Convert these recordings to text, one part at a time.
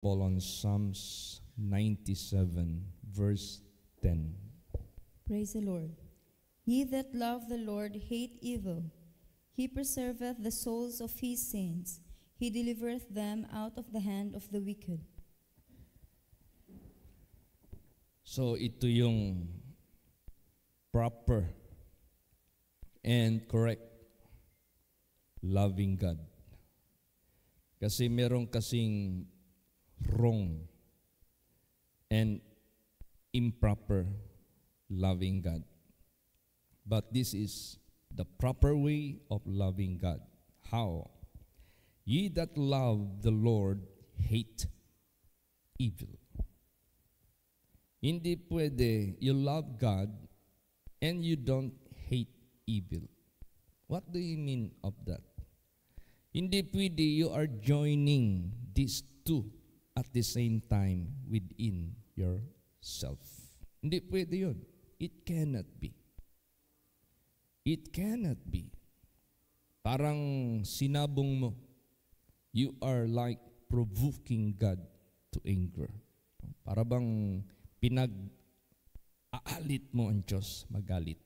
Paul on Psalms 97, verse 10. Praise the Lord. Ye that love the Lord hate evil. He preserveth the souls of his saints. He delivereth them out of the hand of the wicked. So ito yung proper and correct loving God. Kasi merong kasing wrong and improper loving God. But this is the proper way of loving God. How? Ye that love the Lord hate evil. Hindi pwede you love God and you don't hate evil. What do you mean of that? Hindi pwede you are joining these two at the same time within yourself. Hindi pwede yun. It cannot be. It cannot be. Parang sinabong mo, you are like provoking God to anger. Para bang pinag-aalit mo ang Diyos magalit.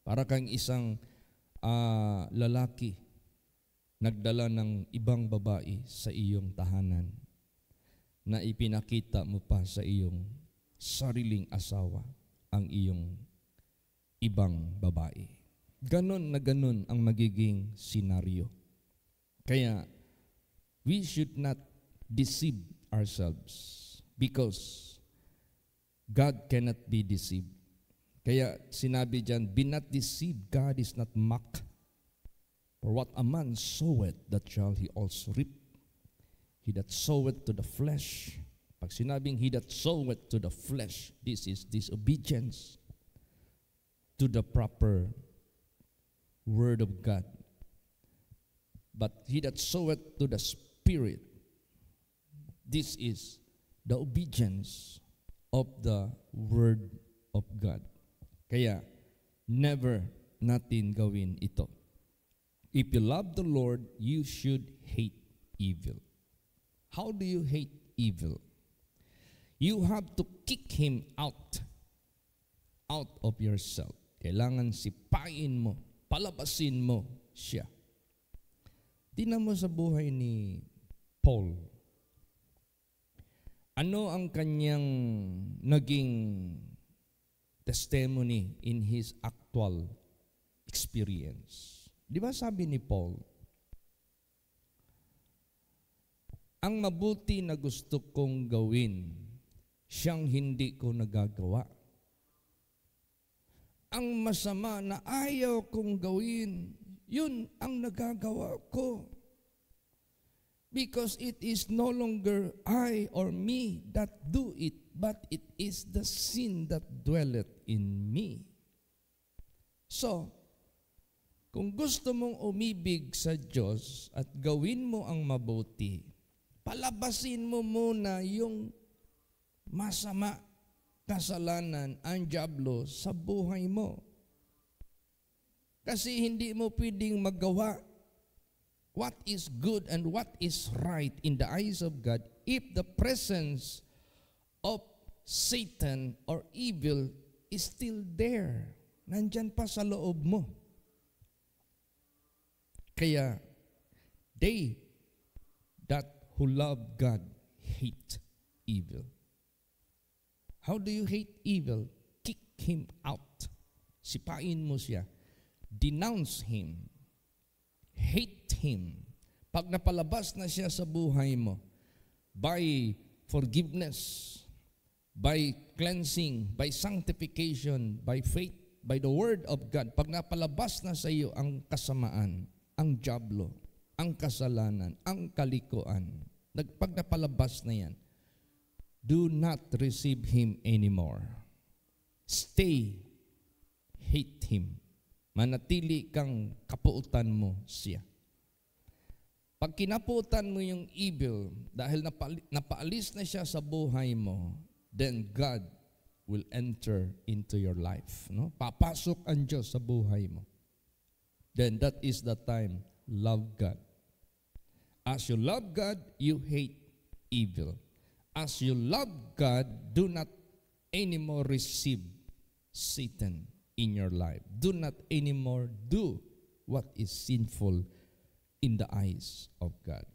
Para kang isang lalaki nagdala ng ibang babae sa iyong tahanan na ipinakita mo pa sa iyong sariling asawa ang iyong ibang babae. Ganon na ganon ang magiging senaryo. Kaya, we should not deceive ourselves because God cannot be deceived. Kaya sinabi dyan, be not deceived, God is not mocked. For what a man soweth, that shall he also reap. He that soweth to the flesh. Pag sinabing he that soweth to the flesh, this is disobedience to the proper word of God. But he that soweth to the Spirit, this is the obedience of the word of God. Kaya, never natin gawin ito. If you love the Lord, you should hate evil. How do you hate evil? You have to kick him out of yourself. Kailangan sipain mo, palabasin mo siya. Tingnan mo sa buhay ni Paul. Ano ang kanyang naging testimony in his actual experience? Di ba sabi ni Paul, ang mabuti na gusto kong gawin, siyang hindi ko nagagawa. Ang masama na ayaw kong gawin, yun ang nagagawa ko. Because it is no longer I or me that do it, but it is the sin that dwelleth in me. So, kung gusto mong umibig sa Diyos at gawin mo ang mabuti, palabasin mo muna yung masama, kasalanan, ang dyablo sa buhay mo. Kasi hindi mo pwedeng magawa what is good and what is right in the eyes of God if the presence of Satan or evil is still there. Nandyan pa sa loob mo. Kaya, they that who love God hate evil. How do you hate evil? Kick him out. Sipain mo siya. Denounce him. Hate him. Pag napalabas na siya sa buhay mo, by forgiveness, by cleansing, by sanctification, by faith, by the word of God, pag napalabas na sa iyo ang kasamaan, ang dyablo, ang kasalanan, ang kalikuan, pag napalabas na yan, do not receive him anymore. Stay, hate him. Manatili kang kapuutan mo siya. Pag kinapuutan mo yung evil, dahil napaalis na siya sa buhay mo, then God will enter into your life. No? Papasok ang Diyos sa buhay mo. Then that is the time, love God. As you love God, you hate evil. As you love God, do not anymore receive Satan in your life. Do not anymore do what is sinful in the eyes of God.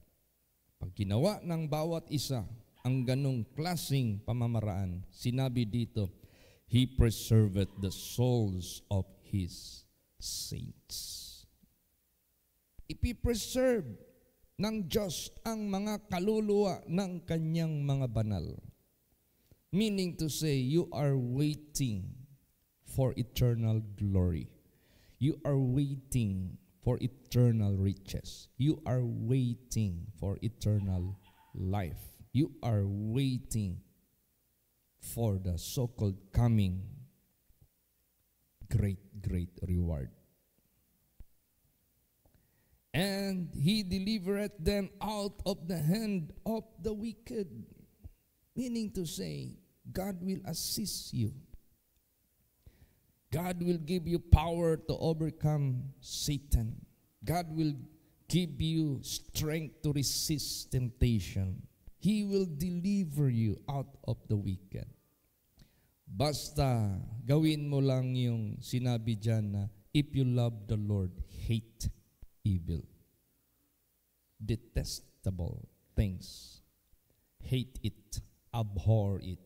Pag ginawa ng bawat isa ang ganong klaseng pamamaraan, sinabi dito, He preserveth the souls of His saints. Ipipreserve ng Diyos ang mga kaluluwa ng kanyang mga banal. Meaning to say, you are waiting for eternal glory. You are waiting for eternal riches. You are waiting for eternal life. You are waiting for the so-called coming great reward. And He delivereth them out of the hand of the wicked. Meaning to say, God will assist you. God will give you power to overcome Satan. God will give you strength to resist temptation. He will deliver you out of the wicked. Basta gawin mo lang yung sinabi dyan na, if you love the Lord, hate evil. Detestable things. Hate it. Abhor it.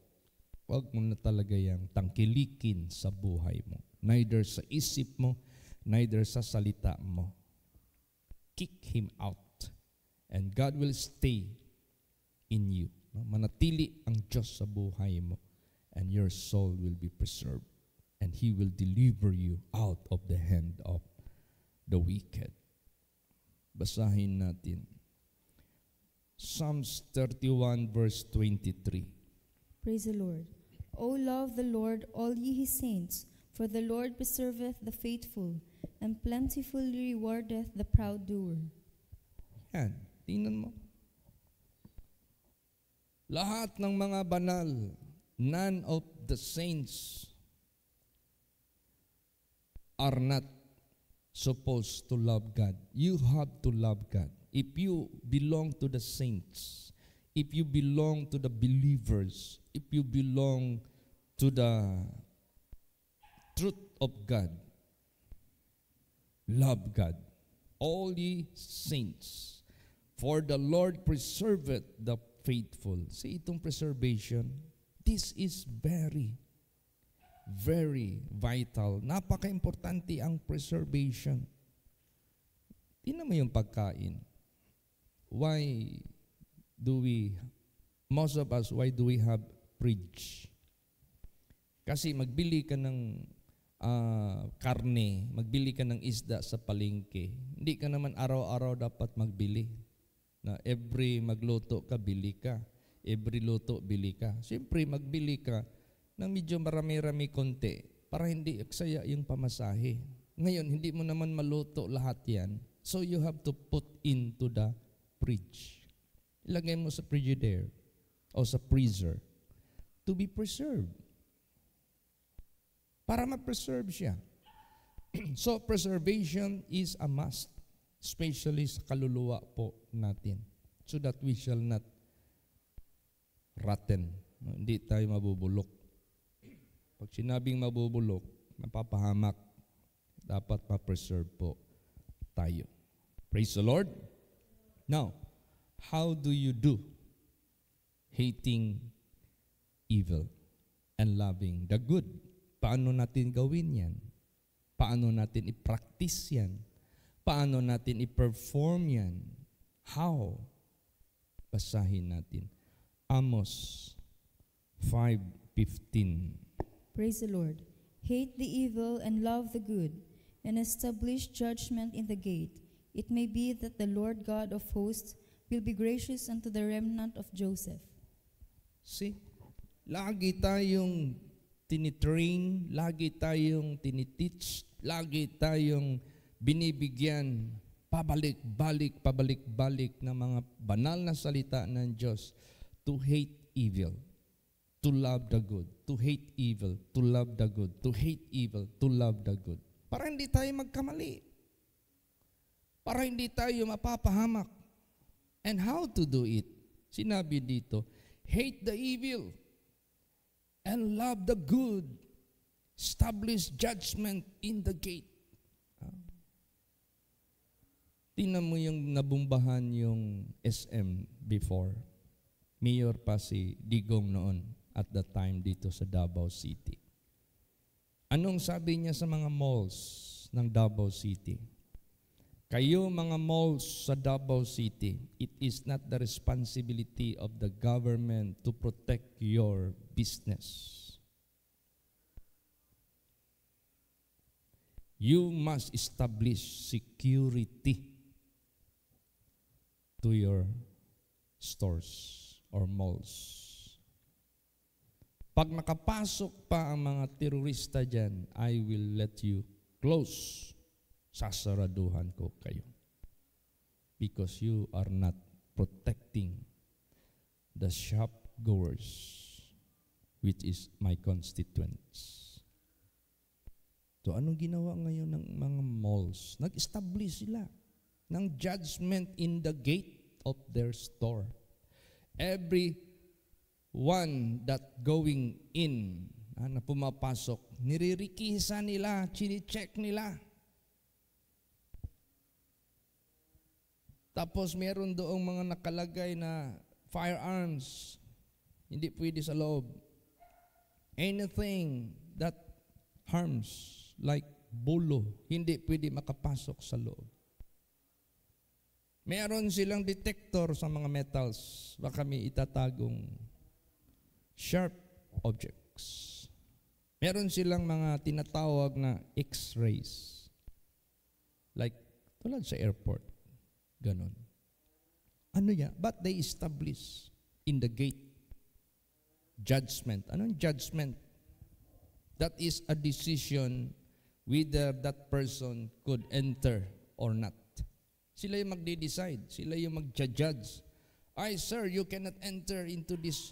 Huwag mo na talaga yung tangkilikin sa buhay mo. Neither sa isip mo, neither sa salita mo. Kick him out. And God will stay in you. Manatili ang Diyos sa buhay mo. And your soul will be preserved. And He will deliver you out of the hand of the wicked. Basahin natin. Psalms 31 verse 23. Praise the Lord. O love the Lord, all ye His saints, for the Lord preserveth the faithful, and plentifully rewardeth the proud doer. Yan, tingnan mo. Lahat ng mga banal, none of the saints are not supposed to love God. You have to love God. If you belong to the saints, if you belong to the believers, if you belong to the truth of God, love God. All ye saints, for the Lord preserveth the faithful. See itong preservation, this is very vital. Napaka-importante ang preservation. Tingnan mo yung pagkain. Why do we have fridge? Kasi magbili ka ng karne, magbili ka ng isda sa palengke. Hindi ka naman araw-araw dapat magbili. Na every magluto ka, bili ka. Every luto, bili ka. Siyempre, magbili ka ng medyo marami-rami konti para hindi aksaya yung pamasahe. Ngayon, hindi mo naman maluto lahat yan. So you have to put into the fridge. Ilagay mo sa frigidaire o sa freezer to be preserved. Para ma-preserve siya. So preservation is a must, especially sa kaluluwa po natin, so that we shall not rotten. Hindi tayo mabubulok. Pag sinabing mabubulok, mapapahamak, dapat ma-preserve po tayo. Praise the Lord. Now, how do you do hating evil and loving the good? Paano natin gawin yan? Paano natin i-practice yan? Paano natin i-perform yan? How? Basahin natin. Amos 5:15. Praise the Lord. Hate the evil and love the good, and establish judgment in the gate. It may be that the Lord God of hosts will be gracious unto the remnant of Joseph. See? Lagi tayong tinitrain, lagi tayong tiniteach, lagi tayong binibigyan pabalik-balik ng mga banal na salita ng Diyos to hate evil, to love the good, to hate evil, to love the good, to hate evil, to love the good. Para hindi tayo magkamali. Para hindi tayo mapapahamak. And how to do it? Sinabi dito, hate the evil and love the good. Establish judgment in the gate. Tingnan mo yung nabumbahan yung SM before. Mayor pa si Digong noon at that time dito sa Davao City. Anong sabi niya sa mga malls ng Davao City? Kayo mga malls sa Davao City, it is not the responsibility of the government to protect your business. You must establish security to your stores or malls. Pag nakapasok pa ang mga terorista dyan, I will let you close. Sasaraduhan ko kayo. Because you are not protecting the shopgoers, which is my constituents. So anong ginawa ngayon ng mga malls? Nag-establish sila ng judgment in the gate of their store. Every one that going in, na pumapasok, niririkisa nila, chine-check nila. Tapos meron doong mga nakalagay na firearms, hindi pwede sa loob. Anything that harms, like bulo, hindi pwede makapasok sa loob. Meron silang detector sa mga metals, baka may itatagong sharp objects. Meron silang mga tinatawag na X-rays. Like, tulad sa airport. Ganon. Ano yan? But they establish in the gate judgment. Anong judgment? That is a decision whether that person could enter or not. Sila yung magde-decide. Sila yung mag-judge. Ay, sir, you cannot enter into this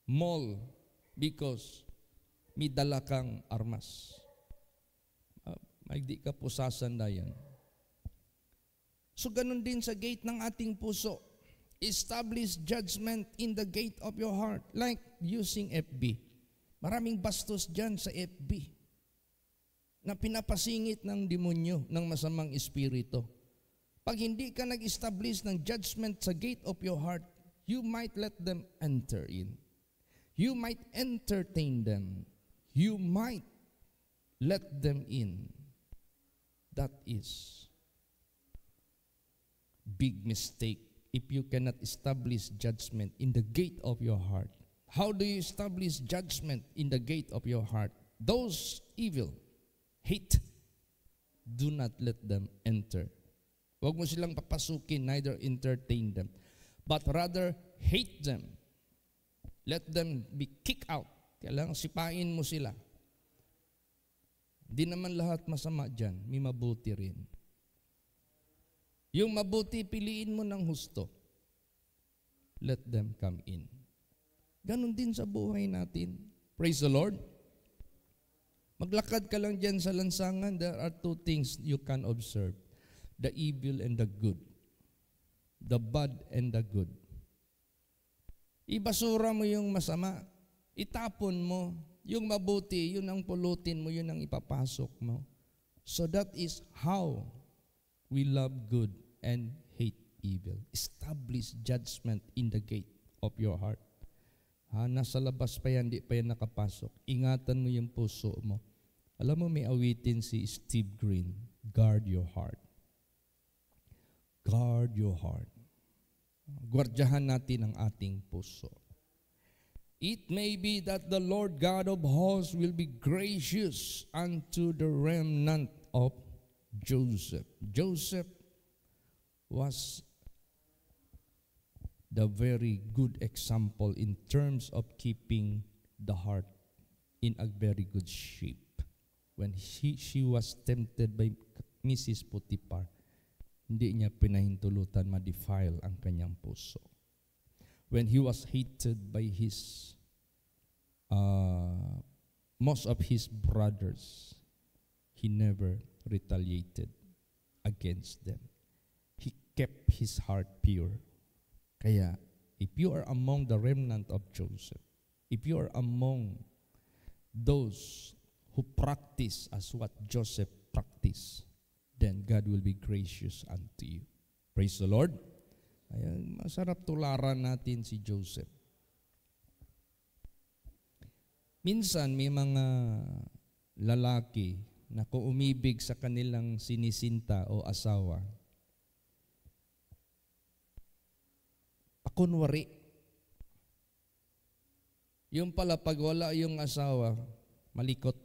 mall because may dala kang armas. Hindi ka po sasandayan. So, ganun din sa gate ng ating puso. Establish judgment in the gate of your heart. Like using FB. Maraming bastos dyan sa FB na pinapasingit ng demonyo, ng masamang espiritu. Pag hindi ka nag-establish ng judgment sa gate of your heart, you might let them enter in. You might entertain them. You might let them in. That is big mistake if you cannot establish judgment in the gate of your heart. How do you establish judgment in the gate of your heart? Those evil, hate, do not let them enter. Huwag mo silang papasukin, neither entertain them, but rather hate them. Let them be kicked out. Kailangan sipain mo sila. Di naman lahat masama dyan, may mabuti rin. Yung mabuti, piliin mo ng husto. Let them come in. Ganon din sa buhay natin. Praise the Lord. Maglakad ka lang dyan sa lansangan, there are two things you can observe. The evil and the good. The bad and the good. Ibasura mo yung masama. Itapon mo. Yung mabuti, yun ang pulutin mo, yun ang ipapasok mo. So that is how we love good and hate evil. Establish judgment in the gate of your heart. Nasa labas pa yan, di pa yan nakapasok. Ingatan mo yung puso mo. Alam mo, may awitin si Steve Green, guard your heart. Guard your heart. Guardyahan natin ang ating puso. It may be that the Lord God of hosts will be gracious unto the remnant of Joseph. Joseph was the very good example in terms of keeping the heart in a very good shape. When she was tempted by Mrs. Potiphar, hindi niya pinahintulutan ma-defile ang kanyang puso. When he was hated by his most of his brothers, he never retaliated against them. He kept his heart pure. Kaya, if you are among the remnant of Joseph, if you are among those who practice as what Joseph practiced, then God will be gracious unto you. Praise the Lord. Kaya masarap tularan natin si Joseph. Minsan may mga lalaki na kung umibig sa kanilang sinisinta o asawa, pakunwari. Yung pala pag wala yung asawa, malikot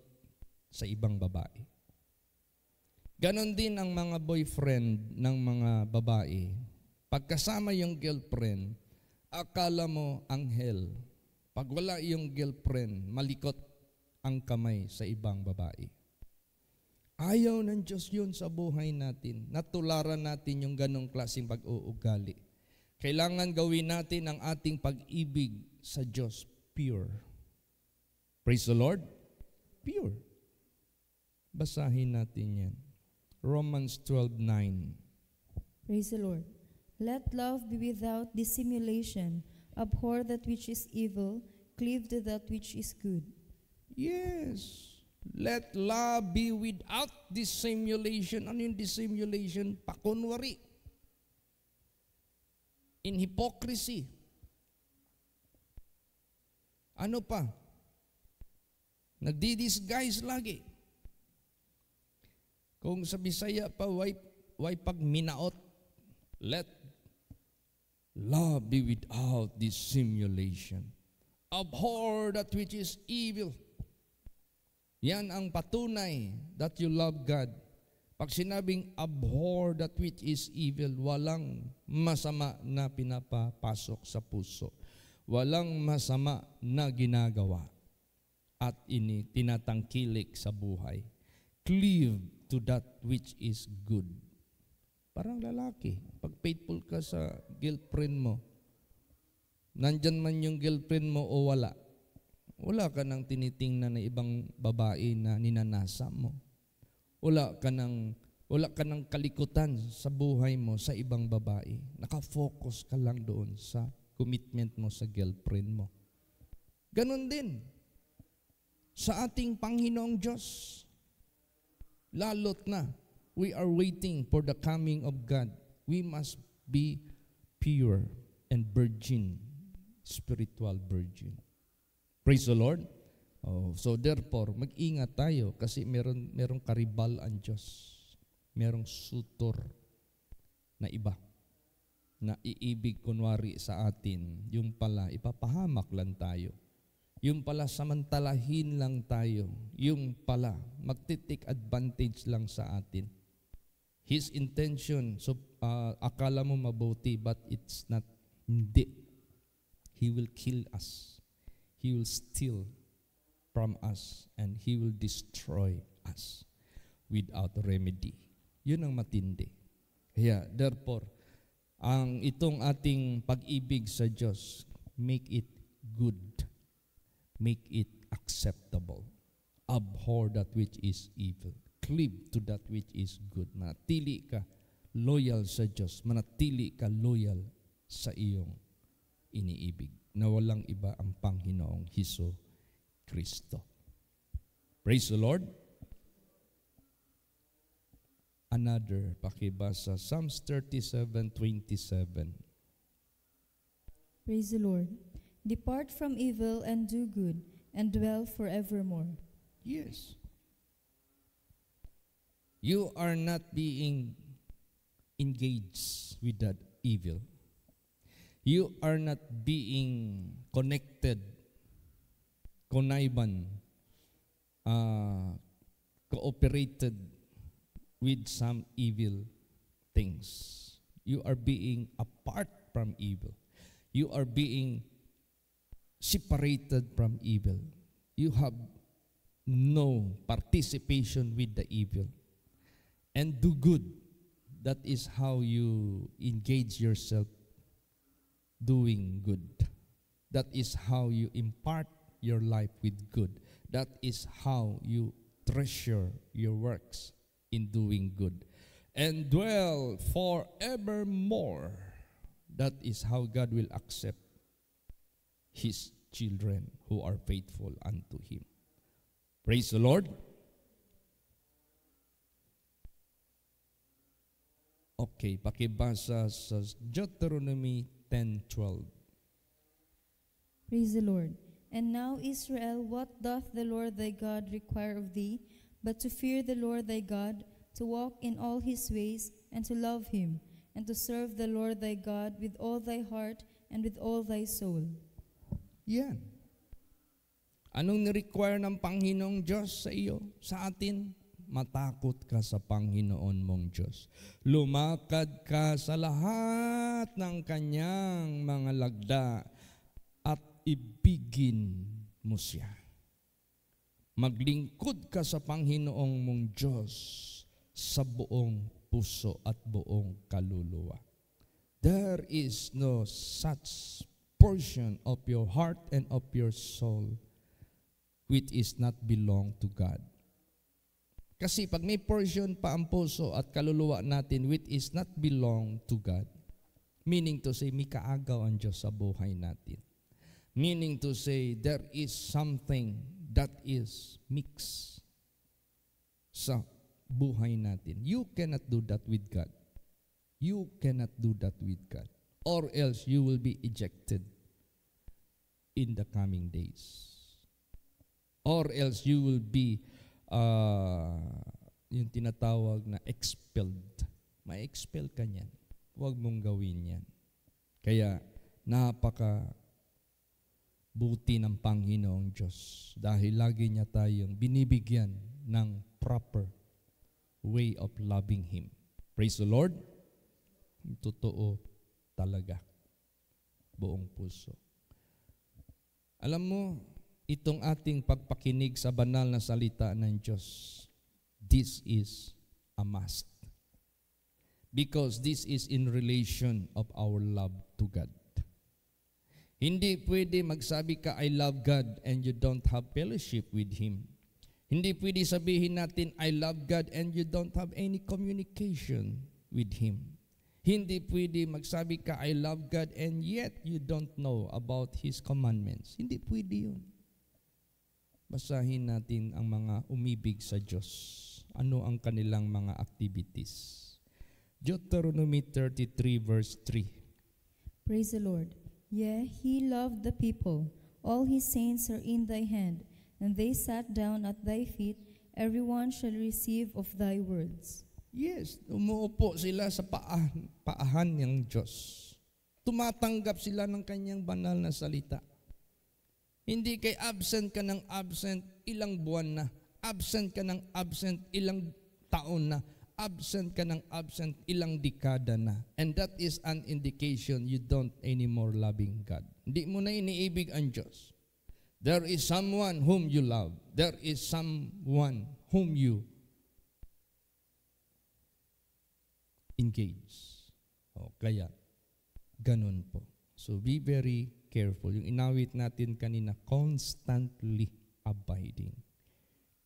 sa ibang babae. Ganon din ang mga boyfriend ng mga babae. Pagkasama yung girlfriend, akala mo anghel. Pag wala yung girlfriend, malikot ang kamay sa ibang babae. Ayaw ng Diyos yun sa buhay natin. Natularan natin yung ganong klaseng pag-uugali. Kailangan gawin natin ang ating pag-ibig sa Diyos pure. Praise the Lord. Pure. Basahin natin yan. Romans 12:9. Praise the Lord. Let love be without dissimulation. Abhor that which is evil. Cleave to that which is good. Yes. Let love be without dissimulation. Ano yung dissimulation? Pakunwari. In hypocrisy. Ano pa? Nagdi-disguise lagi. Kung sa Bisaya pa, why pag minaot? Let love be without dissimulation. Abhor that which is evil. Yan ang patunay that you love God. Pag sinabing abhor that which is evil, walang masama na pinapapasok sa puso. Walang masama na ginagawa at tinatangkilik sa buhay. Cleave to that which is good. Parang lalaki, pag faithful ka sa girlfriend mo, nandyan man yung girlfriend mo o wala, wala ka nang tinitingnan na ibang babae na ninanasa mo. Wala ka nang kalikutan sa buhay mo sa ibang babae. Nakafocus ka lang doon sa commitment mo sa girlfriend mo. Ganon din sa ating Panginoong Diyos. Lalot na, we are waiting for the coming of God. We must be pure and virgin, spiritual virgin. Praise the Lord. So therefore, mag-ingat tayo kasi merong karibal ang Diyos. Merong sutor na iba na iibig kunwari sa atin. Yung pala, ipapahamak lang tayo. Yung pala, samantalahin lang tayo. Yung pala, magti-take advantage lang sa atin. His intention, akala mo mabuti, but it's not. Hindi. He will kill us. He will steal from us and He will destroy us without remedy. Yun ang matindi. Kaya, therefore, itong ating pag-ibig sa Diyos, make it good. Make it acceptable. Abhor that which is evil. Cleave to that which is good. Manatili ka loyal sa Diyos. Manatili ka loyal sa iyong iniibig na walang iba ang Panginoong Hesus Kristo. Praise the Lord. Another, pakibasa, Psalms 37:27. Praise the Lord. Depart from evil and do good, and dwell forevermore. Yes. You are not being engaged with that evil. You are not being connected, connivant, cooperated with some evil things. You are being apart from evil. You are being separated from evil. You have no participation with the evil. And do good. That is how you engage yourself doing good. That is how you impart your life with good. That is how you treasure your works in doing good. And dwell forevermore. That is how God will accept His children who are faithful unto Him. Praise the Lord. Okay, pakibasa sa Deuteronomy 10:12. Praise the Lord. And now, Israel, what doth the Lord thy God require of thee, but to fear the Lord thy God, to walk in all His ways, and to love Him, and to serve the Lord thy God with all thy heart and with all thy soul. Yan. Anong ni-require ng Panginoong Diyos sa iyo, sa atin? Matakot ka sa Panginoon mong Diyos. Lumakad ka sa lahat ng kanyang mga lagda at ibigin mo siya. Maglingkod ka sa Panginoong mong Diyos sa buong puso at buong kaluluwa. There is no such portion of your heart and of your soul which is not belong to God. Kasi pag may portion pa ang puso at kaluluwa natin which is not belong to God, meaning to say, may kaagaw ang Diyos sa buhay natin. Meaning to say, there is something that is mixed sa buhay natin. You cannot do that with God. You cannot do that with God. Or else you will be ejected in the coming days. Or else you will be yung tinatawag na expelled. Ma-expel ka niyan. Huwag mong gawin yan. Kaya napaka buti ng Panginoong Diyos dahil lagi niya tayong binibigyan ng proper way of loving Him. Praise the Lord. Totoo talaga. Buong puso. Alam mo, itong ating pagpakinig sa banal na salita ng Diyos, this is a must. Because this is in relation of our love to God. Hindi pwede magsabi ka, I love God, and you don't have fellowship with Him. Hindi pwede sabihin natin, I love God, and you don't have any communication with Him. Hindi pwede magsabi ka, I love God, and yet you don't know about His commandments. Hindi pwede yun. Basahin natin ang mga umibig sa Diyos. Ano ang kanilang mga activities? Deuteronomy 33 verse 3. Praise the Lord. Yea, He loved the people. All His saints are in thy hand, and they sat down at thy feet. Everyone shall receive of thy words. Yes, umuupo sila sa paahan ng Diyos. Tumatanggap sila ng kanyang banal na salita. Hindi kay absent ka ng absent ilang buwan na. Absent ka ng absent ilang taon na. Absent ka ng absent ilang dekada na. And that is an indication you don't anymore loving God. Hindi mo na iniibig ang Diyos. There is someone whom you love. There is someone whom you engage. Kaya, ganun po. So be very careful. Yung inawit natin kanina, constantly abiding.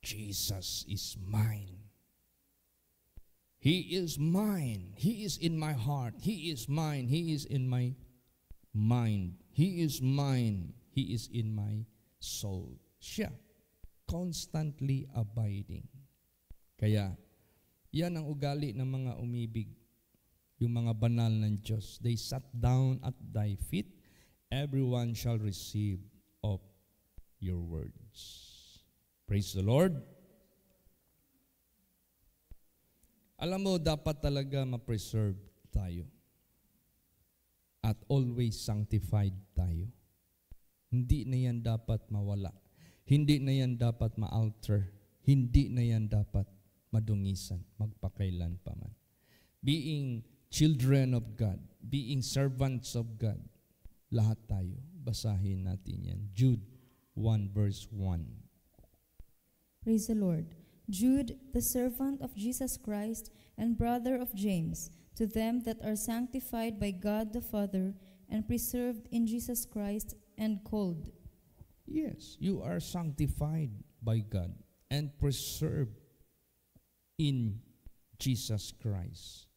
Jesus is mine. He is mine. He is in my heart. He is mine. He is in my mind. He is mine. He is in my soul. Siya. Constantly abiding. Kaya, yan ang ugali ng mga umibig. Yung mga banal ng Diyos. They sat down at thy feet. Everyone shall receive of your words. Praise the Lord. Alam mo, dapat talaga ma-preserve tayo. At always sanctified tayo. Hindi na yan dapat mawala. Hindi na yan dapat ma-alter. Hindi na yan dapat madungisan, magpakailan pa man. Being children of God, being servants of God, lahat tayo. Basahin natin yan. Jude 1 verse 1. Praise the Lord. Jude, the servant of Jesus Christ and brother of James, to them that are sanctified by God the Father and preserved in Jesus Christ and called. Yes, you are sanctified by God and preserved in Jesus Christ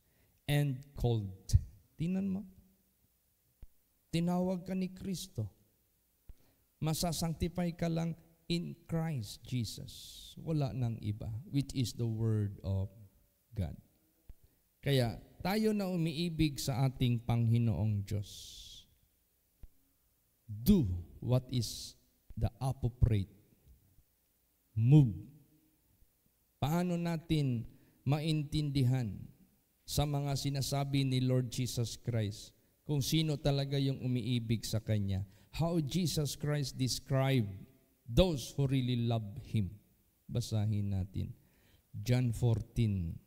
and called. Tingnan mo. tinawag ka ni Kristo, masasanctify ka lang in Christ Jesus. Wala nang iba, which is the Word of God. Kaya tayo na umiibig sa ating Panginoong Diyos, do what is the appropriate move. Paano natin maintindihan sa mga sinasabi ni Lord Jesus Christ kung sino talaga yung umiibig sa Kanya? How Jesus Christ described those who really love Him. Basahin natin. John 14:21.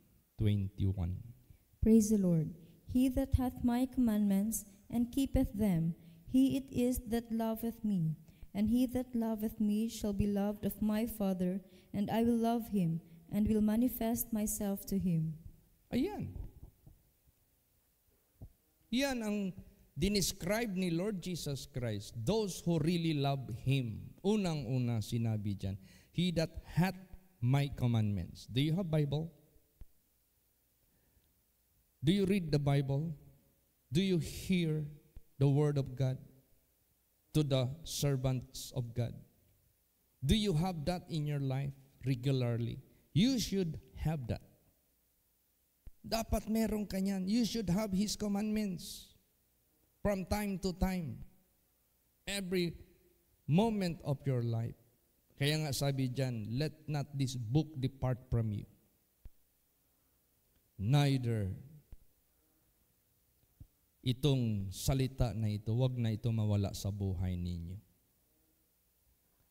Praise the Lord. He that hath my commandments and keepeth them, he it is that loveth me. And he that loveth me shall be loved of my Father, and I will love him, and will manifest myself to him. Ayan. Yan ang dinescribe ni Lord Jesus Christ, those who really love Him. Unang-una sinabi dyan, He that hath my commandments. Do you have Bible? Do you read the Bible? Do you hear the Word of God to the servants of God? Do you have that in your life regularly? You should have that. Dapat meron ka niyan. You should have His commandments from time to time. Every moment of your life. Kaya nga sabi dyan, let not this book depart from you. Neither itong salita na ito, wag na ito mawala sa buhay ninyo.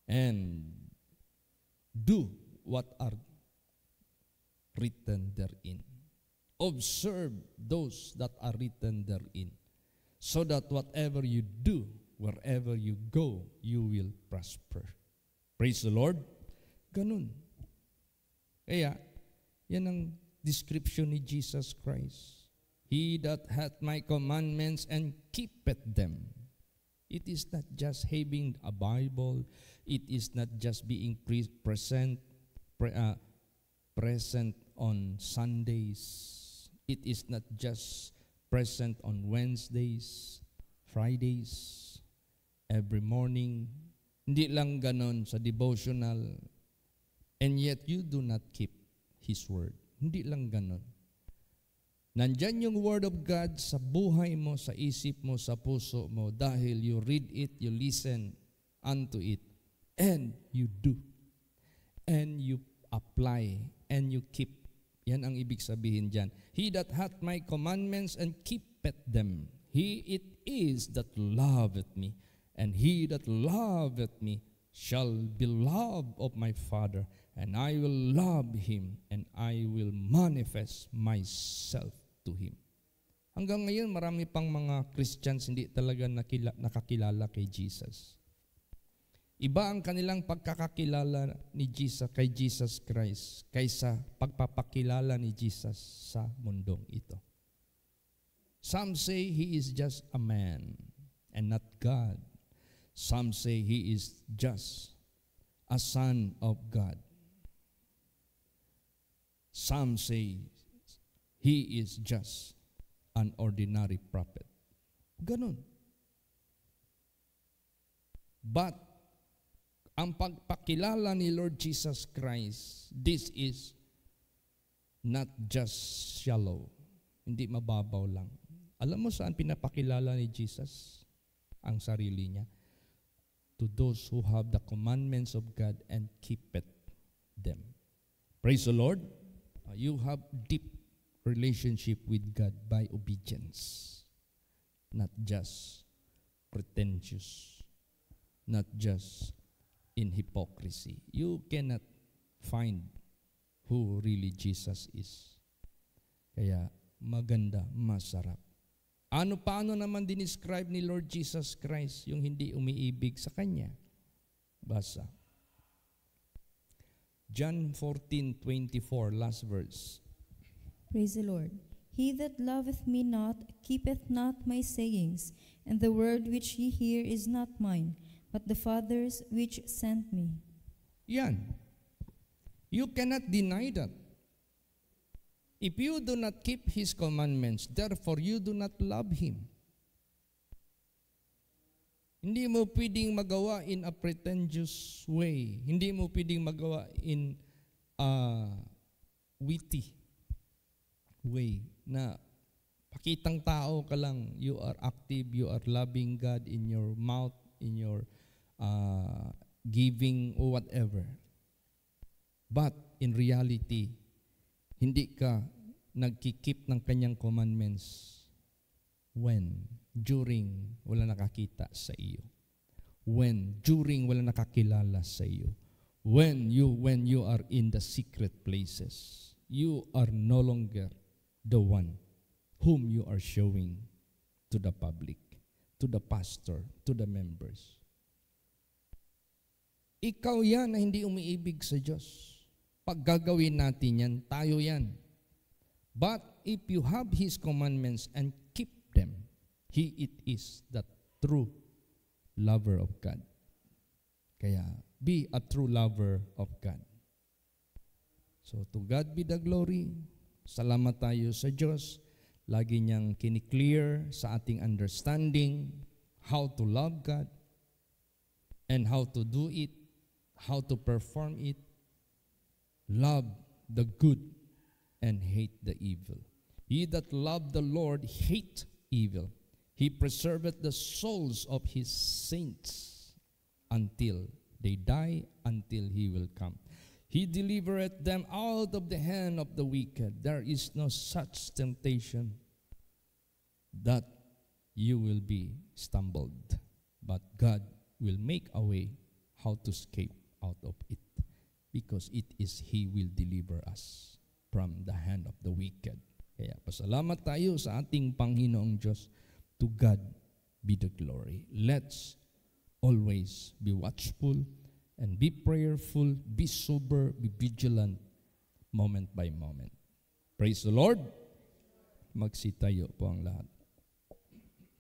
And do what are written therein. Observe those that are written therein, so that whatever you do, wherever you go, you will prosper. Praise the Lord. Ganun. Kaya, yan ang description ni Jesus Christ. He that hath my commandments and keepeth them. It is not just having a Bible. It is not just being present on Sundays. It is not just present on Wednesdays, Fridays, every morning. Hindi lang ganon sa devotional. And yet you do not keep His Word. Hindi lang ganon. Nandyan yung Word of God sa buhay mo, sa isip mo, sa puso mo, dahil you read it, you listen unto it, and you do. And you apply, and you keep. Yan ang ibig sabihin dyan. He that hath my commandments and keepeth them, he it is that loveth me. And he that loveth me shall be loved of my Father, and I will love him, and I will manifest myself to him. Hanggang ngayon, marami pang mga Christians hindi talaga nakakilala kay Jesus. Iba ang kanilang pagkakakilala ni Jesus kay Jesus Christ kaysa pagpapakilala ni Jesus sa mundong ito. Some say He is just a man and not God. Some say He is just a son of God. Some say He is just an ordinary prophet. Ganun. But ang pagpakilala ni Lord Jesus Christ, this is not just shallow. Hindi mababaw lang. Alam mo saan pinapakilala ni Jesus ang sarili niya? To those who have the commandments of God and keep it them. Praise the Lord. You have deep relationship with God by obedience. Not just pretentious. Not just in hypocrisy. You cannot find who really Jesus is. Kaya maganda, masarap. Paano naman dinescribe ni Lord Jesus Christ yung hindi umiibig sa Kanya? Basa. John 14:24, last verse. Praise the Lord. He that loveth me not keepeth not my sayings, and the word which ye hear is not mine, but the Father's which sent me. Yan. You cannot deny that. If you do not keep His commandments, therefore you do not love Him. Hindi mo pwedeng magawa in a pretentious way. Hindi mo pwedeng magawa in a witty way na pakitang tao ka lang, you are active, you are loving God in your mouth, in your giving or whatever. But in reality, hindi ka nagkikip ng kanyang commandments during wala nakakita sa iyo. During wala nakakilala sa iyo. When you are in the secret places, you are no longer the one whom you are showing to the public, to the pastor, to the members. Ikaw yan na hindi umiibig sa Diyos. Pag gagawin natin yan, tayo yan. But if you have His commandments and keep them, He it is the true lover of God. Kaya, be a true lover of God. So, to God be the glory. Salamat tayo sa Diyos. Lagi niyang kiniklear sa ating understanding how to love God and how to do it, how to perform it. Love the good and hate the evil. He that loved the Lord hate evil. He preserveth the souls of His saints until they die, until He will come. He delivereth them out of the hand of the wicked. There is no such temptation that you will be stumbled, but God will make a way how to escape out of it, because it is He will deliver us from the hand of the wicked. Kaya pasalamat tayo sa ating Panginoong Diyos. To God be the glory. Let's always be watchful and be prayerful, be sober, be vigilant, moment by moment. Praise the Lord. Magsitayo po ang lahat.